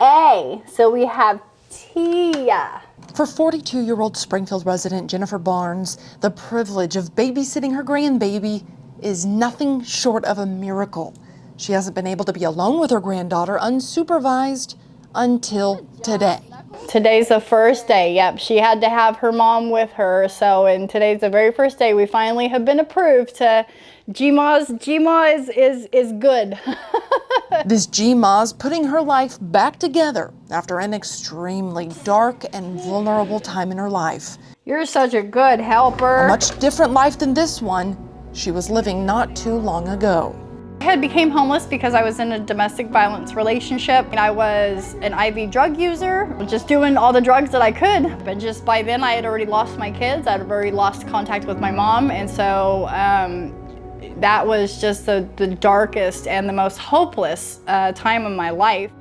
A. So we have Tia. For 42-year-old Springfield resident Jennifer Barnes, the privilege of babysitting her grandbaby is nothing short of a miracle. She hasn't been able to be alone with her granddaughter unsupervised until today. Today's the first day. Yep, she had to have her mom with her. So, and today's the very first day we finally have been approved to GMA's is good. This GMA's putting her life back together after an extremely dark and vulnerable time in her life. You're such a good helper. A much different life than this one she was living not too long ago. I had became homeless because I was in a domestic violence relationship and I was an IV drug user, just doing all the drugs that I could. But just by then I had already lost my kids. I had already lost contact with my mom, and so that was just the darkest and the most hopeless time of my life.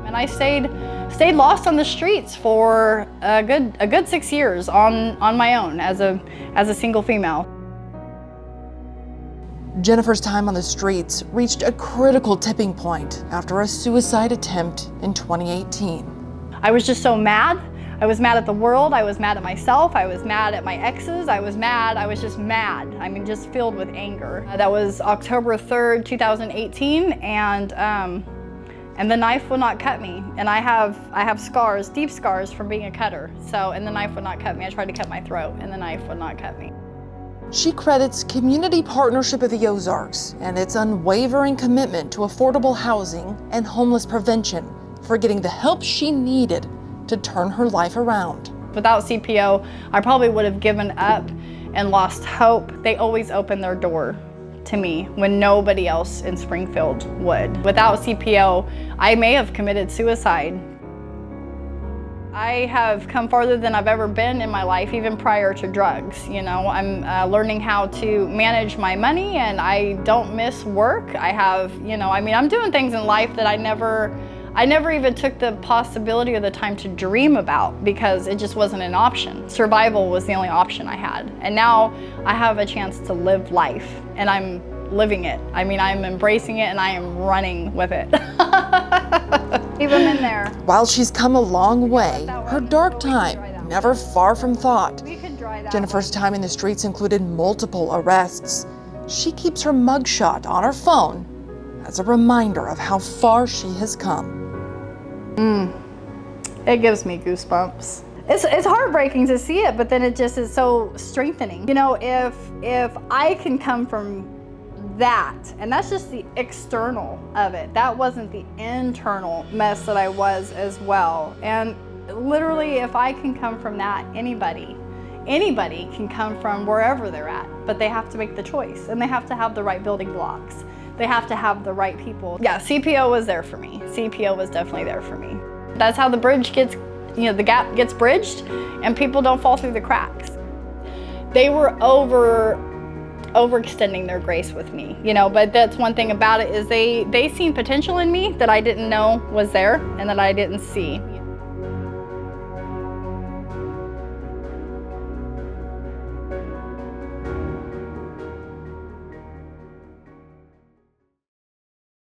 And I stayed lost on the streets for a good 6 years on my own as a single female. Jennifer's time on the streets reached a critical tipping point after a suicide attempt in 2018. I was just so mad. I was mad at the world, I was mad at myself, I was mad at my exes, I was just mad. I mean, just filled with anger. That was October 3rd, 2018, and the knife would not cut me. And I have scars, deep scars from being a cutter. So, and the knife would not cut me. I tried to cut my throat, and the knife would not cut me. She credits Community Partnership of the Ozarks and its unwavering commitment to affordable housing and homeless prevention for getting the help she needed to turn her life around. Without CPO, I probably would have given up and lost hope. They always open their door to me when nobody else in Springfield would. Without CPO, I may have committed suicide. I have come farther than I've ever been in my life, even prior to drugs. You know, I'm learning how to manage my money, and I don't miss work. I have, I'm doing things in life that I never even took the possibility or the time to dream about because it just wasn't an option. Survival was the only option I had. And now I have a chance to live life, and I'm living it. I mean, I'm embracing it and I am running with it. Leave them in there. While she's come a long way, her dark time never far from thought. Jennifer's time in the streets included multiple arrests. She keeps her mugshot on her phone as a reminder of how far she has come. It gives me goosebumps. It's heartbreaking to see it, but then it just is so strengthening. You know, if I can come from that, and that's just the external of it. That wasn't the internal mess that I was as well. And literally, if I can come from that, anybody can come from wherever they're at, but they have to make the choice, and they have to have the right building blocks. They have to have the right people. Yeah, CPO was there for me. CPO was definitely there for me. That's how the bridge gets, the gap gets bridged, and people don't fall through the cracks. They were overextending their grace with me, but that's one thing about it is they seen potential in me that I didn't know was there and that I didn't see.